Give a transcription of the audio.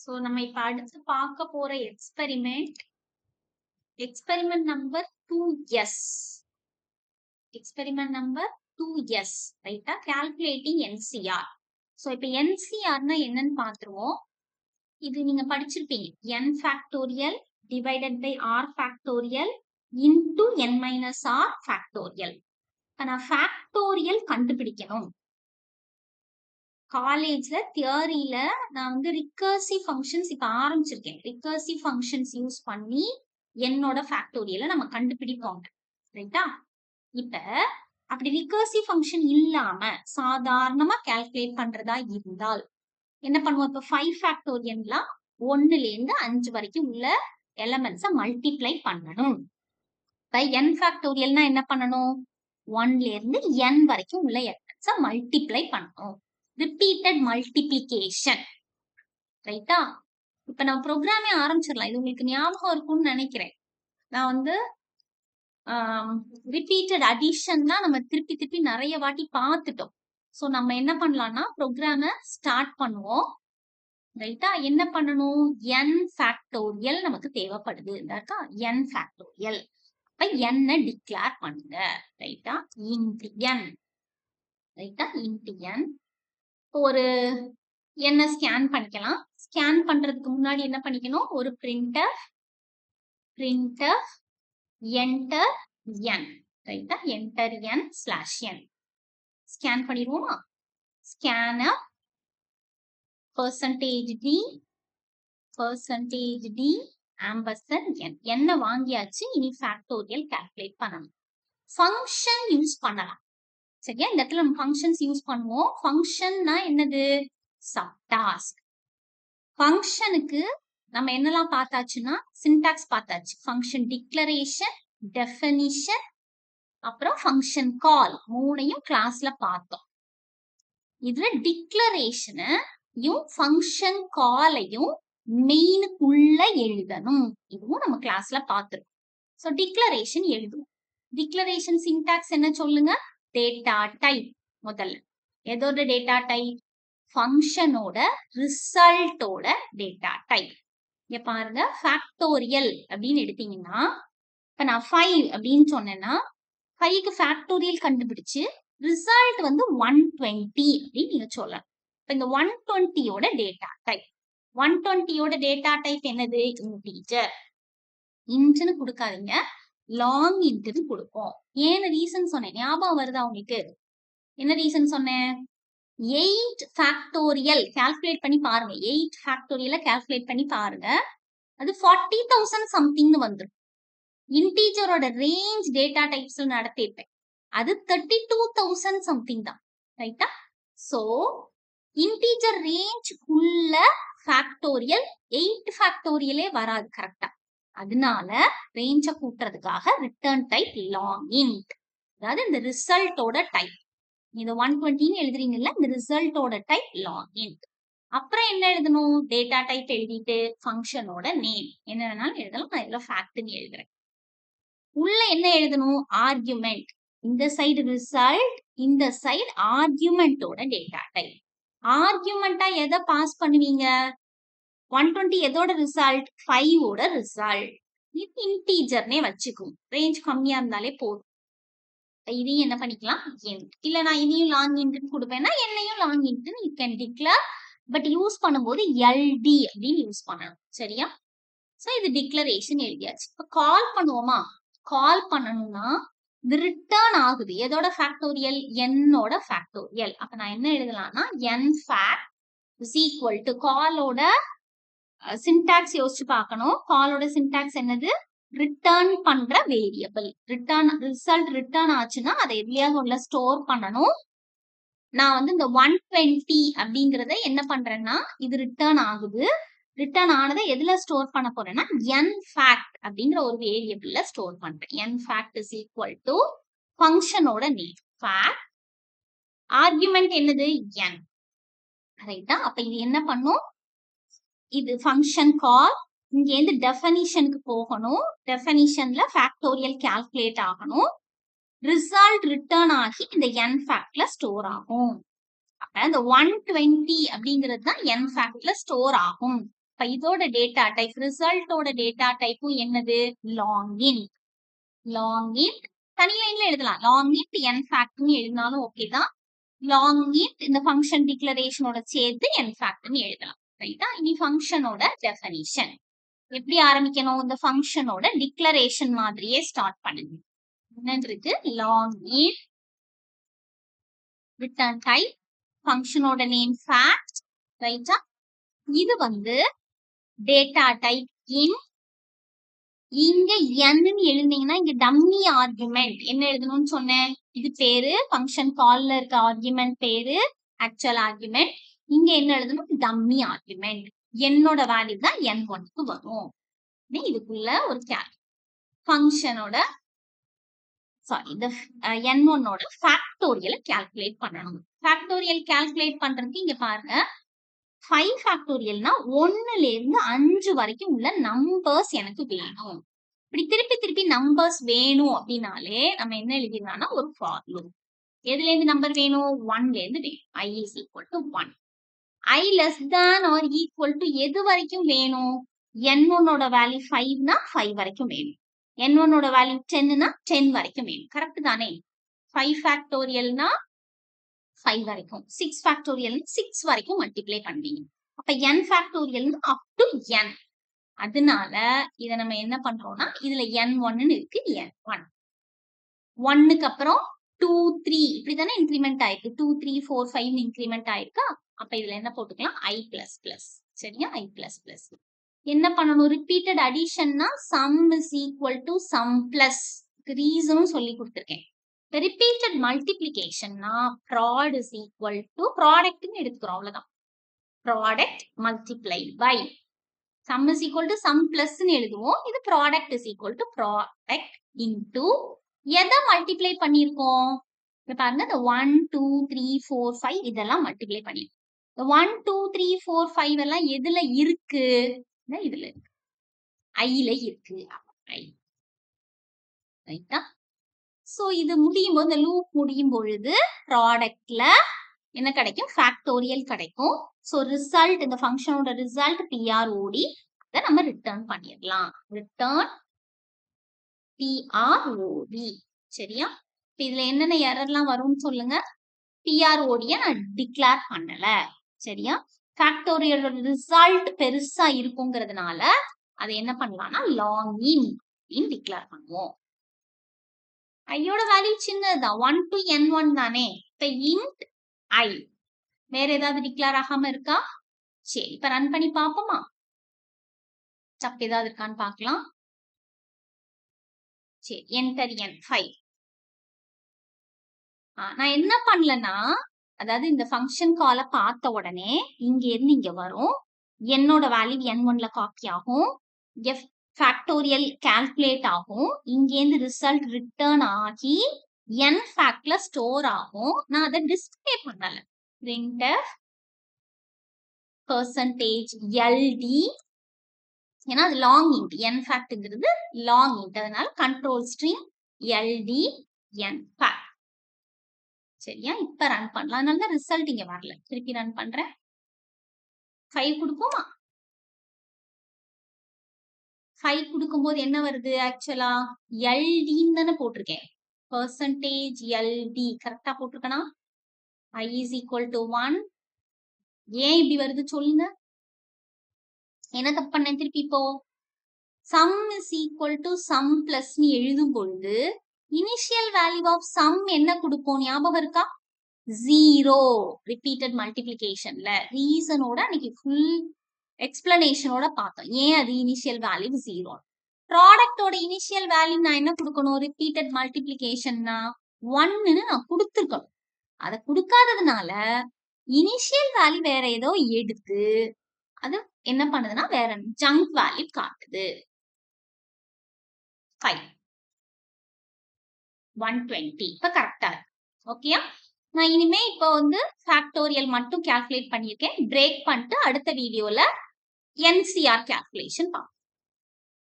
So நம்ம இப்ப அடுத்து பார்க்க போற experiment number 2S. Experiment number 2S, ரைட்டா? Calculating NCR. ஸோ இப்ப NCRனா என்னன்னு பார்த்துருவோம். இது நீங்க படிச்சிருப்பீங்க. n factorial divided by r factorial into n minus r factorial. இப்ப நான் ஃபேக்டோரியல் கண்டுபிடிக்கணும். காலேஜ்ல தியரியில நான் வந்து ரிகர்சிவ் ஃபங்க்ஷன்ஸ் இப்ப ஆரம்பிச்சிருக்கேன். ரிகர்சிவ் ஃபங்க்ஷன்ஸ் யூஸ் பண்ணி என்னோட ஃபேக்டோரியலை நம்ம கண்டுபிடிப்போம், ரைட்டா? இப்ப அப்படி ரிகர்சிவ் ஃபங்க்ஷன் இல்லாம சாதாரணமா கால்குலேட் பண்றதா இருந்தால் என்ன பண்ணுவோம்? இப்ப 5 ஃபேக்டோரியல்ல 1ல இருந்து 5 வரைக்கும் உள்ள எலமெண்ட்ஸை மல்டிப்ளை பண்ணணும். இப்ப n ஃபேக்டோரியல்னா என்ன பண்ணணும்? 1ல இருந்து n வரைக்கும் உள்ள எலமெண்ட்ஸை மல்டிப்ளை பண்ணணும். ரிப்பீட்டட் மல்டிப்ளிகேஷன், ரைட்டா? இப்ப நம்ம ப்ரோக்ராமே ஆரம்பிச்சிடலாம். இது உங்களுக்கு ஞாபகம் இருக்கும்னு நினைக்கிறேன். நான் வந்து ரிப்பீட்டட் அடிஷன் தான் நம்ம திருப்பி திருப்பி நிறைய வாட்டி பார்த்துட்டோம். ஸோ நம்ம என்ன பண்ணலாம்னா ப்ரோக்ராம ஸ்டார்ட் பண்ணுவோம், ரைட்டா? என்ன பண்ணணும்? n ஃபேக்டோரியல் நமக்கு தேவைப்படுது, இருக்கா? n factorial. இப்ப n டிக்ளேர் பண்ணுங்க, ரைட்டா? இன்ட் n, ரைட்டா? Int n. ஒரு என்ன ஸ்கேன் பண்ணிக்கலாம். ஸ்கேன் பண்றதுக்கு முன்னாடி என்ன பண்ணிக்கணும்? ஒரு பிரிண்டர் என்டர் n, ரைட்டா? Enter n slash n. Scan பண்ணிடுவோமா? Scanner %d ampersand n. என்ன வாங்கியாச்சு. இனி ஃபேக்டோரியல் கால்குலேட் பண்ணணும். ஃபங்க்ஷன் யூஸ் பண்ணலாம், சரியா? இந்த இடத்துல நம்ம ஃபங்க்ஷன்ஸ் யூஸ் பண்ணுவோம். ஃபங்க்ஷன்னா என்னது? சப்டாஸ்க். ஃபங்க்ஷனுக்கு நம்ம என்னெல்லாம் பார்த்தாச்சுன்னா சின்டாக்ஸ் பார்த்தாச்சு. ஃபங்க்ஷன் டிக்ளரேஷன், டெஃபினிஷன், அப்புறம் ஃபங்க்ஷன் கால், மூணையும் கிளாஸ்ல பார்த்தோம். இதுல டிக்ளரேஷனையும் ஃபங்க்ஷன் காலையும் மெயினுக்குள்ள எழுதணும். இதுவும் நம்ம கிளாஸ்ல பார்த்துருக்கோம். ஸோ டிக்ளரேஷன் எழுதுவோம். டிக்ளரேஷன் சின்டாக்ஸ் என்ன சொல்லுங்க? Data type. முதல்ல எதோட டேட்டா டைப்? ஃபங்க்ஷனோட ரிசல்ட்டோட டேட்டா டைப். இங்க பாருங்க, ஃபேக்டோரியல் அப்படின்னு எடுத்தீங்கன்னா இப்ப நான் 5 அப்படின்னு சொன்னேன்னா 5க்கு ஃபேக்டோரியல் கண்டுபிடிச்சு ரிசல்ட் வந்து 120 அப்படின்னு நீங்க சொல்லலாம். இப்ப இந்த 120யோட டேட்டா டைப், 120யோட டேட்டா டைப் என்னது? இன்டீஜர். இன்ட்னு கொடுக்காதீங்க, லாங் இன்ட்னு கொடுப்போம். ஏன்னு ரீசன் சொன்னேன், ஞாபகம் வருதா உங்களுக்கு? என்ன ரீசன் சொன்னேன்? 8 ஃபேக்டோரியல் கால்குலேட் பண்ணி பாருங்க. 8 ஃபேக்டோரியல கால்குலேட் பண்ணி பாருங்க. அது 40,000 சம்திங்னு வந்துடும். இன்டீஜரோட ரேஞ்ச் டேட்டா டைப்ஸ் நடத்திருப்பேன், அது 32,000 சம்திங் தான், ரைட்டா? சோ இன்டீஜர் ரேஞ்ச் உள்ள ஃபேக்டோரியல் 8 ஃபேக்டோரியலே வராது, கரெக்டா? அதனால ரேஞ்ச கூட்டுறதுக்காக ரிட்டர்ன் டைப் லாங் இன்ட், அதாவது இந்த ரிசல்ட்டோட டைப். இது 120ன்னு எழுதுறீங்கல்ல, இந்த ரிசல்ட்டோட டைப் லாங் இன்ட். அப்புறம் என்ன எழுதணும்? டேட்டா டைப் எழுதிட்டு ஃபங்க்ஷனோட நேம் என்ன வேணாலும் எழுதலாம். நான் இதுல ஃபேக்ட்னு எழுதுறேன். உள்ள என்ன எழுதணும்? ஆர்குமெண்ட். இந்த சைடு ரிசல்ட், இந்த சைடு ஆர்குமெண்டோட டேட்டா டைப். ஆர்குமெண்டா எதை பாஸ் பண்ணுவீங்க? 120 எதோட ரிசல்ட்? 5ஓட ரிசல்ட். இது இன்டீஜர்னே வச்சுக்கும், ரேஞ்ச் கம்மியா இருந்தாலே போதும். இதையும் என்ன பண்ணிக்கலாம்? இன்ட். இல்ல நான் இதையும் லாங் இன்ட்னு கொடுப்பேன்னா என்னையும் லாங் இன்ட்னு you can declare. But use பண்ணும்போது எல்டி அப்படின்னு யூஸ் பண்ணணும், சரியா? சோ இது டிக்ளரேஷன் எழுதியாச்சு. இப்ப கால் பண்ணுவோமா? கால் பண்ணணும்னா இது ரிட்டர்ன் ஆகுது. எதோட ஃபேக்டோரியல்? என்னோட ஃபேக்டோரியல். அப்ப நான் என்ன எழுதலாம்னா n fact is equal to காலோட சின்டாக்ஸ் யோசிச்சு பார்க்கணும். காலோட சின்டாக்ஸ் என்னது? ரிட்டர்ன் பண்ற வேரியபிள். ரிட்டர்ன் ரிசல்ட் ரிட்டர்ன் ஆச்சுன்னா அதை எதுலயாவது உள்ள ஸ்டோர் பண்ணணும். நான் வந்து இந்த 120 அப்படிங்கறத என்ன பண்றேன்னா, இது ரிட்டர்ன் ஆகுது. ரிட்டர்ன் ஆனதை எதுல ஸ்டோர் பண்ண போறேன்னா n fact அப்படிங்கிற ஒரு வேரியபிள்ல ஸ்டோர் பண்றேன். n fact is equal to ஃபங்க்ஷனோட நேம் fact, ஆர்குமெண்ட் என்னது? n, ரைட்டா? அப்ப இது என்ன பண்ணும்? இது ஃபங்க்ஷன் கால். இங்க இருந்து டெஃபினிஷனுக்கு போகணும். டெஃபினிஷன்ல ஃபேக்டோரியல் கால்குலேட் ஆகணும். ரிசல்ட் ரிட்டர்ன் ஆகி இந்த n ஃபேக்ட்ல ஸ்டோர் ஆகும். அப்ப இந்த 120 அப்படிங்கிறது தான் n ஃபேக்ட்ல ஸ்டோர் ஆகும். இப்ப இதோட டேட்டா டைப் ரிசல்ட்டோட டேட்டா டைப்பும் என்னது லாங் இன்ட். லாங் இன்ட் தனி லைன்ல எழுதலாம். லாங் இன்ட் n ஃபேக்ட்னு எழுதினாலும் ஓகே தான். லாங் இன்ட் இந்த ஃபங்க்ஷன் டிக்ளரேஷனோட சேர்த்து n ஃபேக்ட்னு எழுதலாம். ரைட்டா? இனி ஃபங்க்ஷனோட டெஃபினிஷன். எப்படி ஆரம்பிக்கணும்? இந்த ஃபங்க்ஷனோட டிக்ளரேஷன் மாதிரியே ஸ்டார்ட் பண்ணுங்க. என்னன்னு இருக்கு? லாங் இன்ட் ரிட்டர்ன் டைப் ஃபங்க்ஷனோட நேம் ஃபேக்ட். ரைட்டா? இது வந்து டேட்டா டைப் இன். இங்க n எழுதினீங்கன்னா இங்க டம்மி ஆர்குமெண்ட் என்ன எழுதணும்னு சொன்னேன்? இது பேரு ஃபங்க்ஷன் கால்ல இருக்க ஆர்குமெண்ட் பேரு ஆக்சுவல் ஆர்குமெண்ட். இங்க என்ன எழுதணும்? Dummy argument. என்னோட வேல்யூ தான் n1க்கு வரும். இதுக்குள்ள ஒரு ஃபங்க்ஷனோட இந்த n1ஓட ஃபேக்டோரியலை கால்குலேட் பண்ணணும். ஃபேக்டோரியல் கால்குலேட் பண்றதுக்கு இங்க பாருங்க 5 ஃபேக்டோரியல்னா 1ல இருந்து 5 வரைக்கும் உள்ள நம்பர்ஸ் எனக்கு வேணும். இப்படி திருப்பி திருப்பி நம்பர்ஸ் வேணும் அப்படின்னாலே நம்ம என்ன எழுதிடலாம்னா ஒரு ஃபார் லூப். எதுல இருந்து நம்பர் வேணும்? 1ல இருந்து வேணும். i is equal to 1. i less than or equal to எது வரைக்கும் வேணும்? n1ஓட வேல்யூ 5னா 5 வரைக்கும் வேணும். n1ஓட வேல்யூ 10னா 10 வரைக்கும் வேணும். கரெக்ட் தானே? 5 ஃபேக்டோரியல்னா 5 வரைக்கும், 6 ஃபேக்டோரியல் 6 வரைக்கும் மல்டிப்ளை பண்ணுவீங்க. அப்ப n factorial up to n. அதனால இத நம்ம என்ன பண்றோம்னா இதுல n1 இருக்கு. n1 1க்கு அப்புறம் 2 3 இப்படி தானே இன்கிரிமெண்ட் ஆயிருக்கு. 2 3 4 5 இன்கிரிமெண்ட் ஆயிருக்கா? அப்ப இதுல என்ன போட்டுக்கலாம்? i plus plus. சரியா? i plus plus. என்ன பண்ணணும்? ரிப்பீட்டட் அடிஷன்னா sum is equal to sum plus. ரீசனும் சொல்லி கொடுத்துருக்கேன். ரிப்பீட்டட் மல்டிப்ளிகேஷன்னா prod is equal to ப்ராடக்ட்னு எடுத்துக்கிறோம். அவ்வளவுதான். Product multiply by sum is equal to sum plus ன்னு எழுதுவோம். இது product is equal to product into எதை மல்டிப்ளை பண்ணியிருக்கோம்? இப்ப பாருங்க இந்த 1 2 3 4 5 இதெல்லாம் மல்டிப்ளை பண்ணிருக்கோம். இந்த 1 2 3 4 5 எல்லாம் எதுல இருக்கு? இதுல இருக்கு. ஐல இருக்கு. ரைட்டா? சோ இது முடியும் போது இந்த லூப் முடியும் பொழுது ப்ராடக்ட்ல என்ன கிடைக்கும்? ஃபேக்டோரியல் கிடைக்கும். சோ ரிசல்ட் இந்த ஃபங்க்ஷனோட ரிசல்ட் PROD அத நம்ம ரிட்டர்ன் பண்ணிடலாம். Return PROD. சரியா? இதுல என்னென்ன எரர்லாம் வரும்னு சொல்லுங்க. PROD நான் டிக்ளேர் பண்ணல. சரியா? ஃபேக்டோரியலோட ரிசல்ட் பெருசா இருக்குங்கிறதுனால அதை என்ன பண்ணலாம்னா லாங் இன் டிக்ளேர் பண்ணுவோம். ஐயோட வேல்யூ சின்னதுதான். 1 to n1 தானே. இப்ப int i வேற ஏதாவது டிக்ளேர் ஆகாம இருக்கா? சரி, இப்ப ரன் பண்ணி பாப்போமா? தப்பு ஏதாவது இருக்கான்னு பாக்கலாம். சரி, enter n5. நான் என்ன பண்ணலன்னா அதாவது இந்த ஃபங்க்ஷன் கால பார்த்த உடனே இங்க இருந்து இங்க வரும். என்னோட வேல்யூ n1ல காப்பி ஆகும். f ஃபேக்டோரியல் கால்குலேட் ஆகும். இங்கேருந்து ரிசல்ட் ரிட்டர்ன் ஆகி n ஃபேக்ட்ல ஸ்டோர் ஆகும். நான் அதை டிஸ்ப்ளே பண்ணல. printf %ld ஏன்னா அது லாங் இன்ட். n ஃபேக்ட்ங்கிறது லாங் இன்ட். அதனால control string ld n fact. சரியா? இப்ப ரன் பண்ணலாம். அதனால தான் ரிசல்ட் இங்க வரல. திருப்பி ரன் பண்றேன். 5 கொடுப்போமா? 5 கொடுக்கும்போது என்ன வருது? ஆக்சுவலா LDன்னு தானே போட்டிருக்கேன். %LD கரெக்டா போட்டிருக்கனா? i is equal to 1. ஏன் இப்படி வருது சொல்லுங்க. என்ன தப்பு பண்ணேன்? திருப்பி இப்போ sum is equal to sum plus நீ எழுதும் பொழுது இனிஷியல் வேல்யூ ஆஃப் sum என்ன கொடுப்போம்? ஞாபகம் இருக்கா? 0. ரிப்பீட்டட் மல்டிப்ளிகேஷன்ல ரீசனோட அன்னைக்கு ஃபுல் எக்ஸ்பிளனேஷனோட பார்த்தோம். ஏன் அது இனிஷியல் வேல்யூ 0. ப்ராடக்டோட இனிஷியல் வேல்யூ நான் என்ன கொடுக்கணும்? ரிப்பீட்டட் மல்டிப்ளிகேஷன்னா 1ன்னு நான் கொடுத்துருக்கணும். அதை கொடுக்காததுனால இனிஷியல் வேல்யூ வேற ஏதோ எடுத்து அது என்ன பண்ணுதுன்னா வேற ஜங்க் வேல்யூ காட்டுது. 5 120 இப்ப கரெக்டா இருக்கு. ஓகேயா? நான் இனிமே இப்போ வந்து ஃபேக்டோரியல் மட்டும் கால்குலேட் பண்ணியிருக்கேன். பிரேக் பண்ணிட்டு அடுத்த வீடியோல NCR கால்குலேஷன் பார்ப்போம்.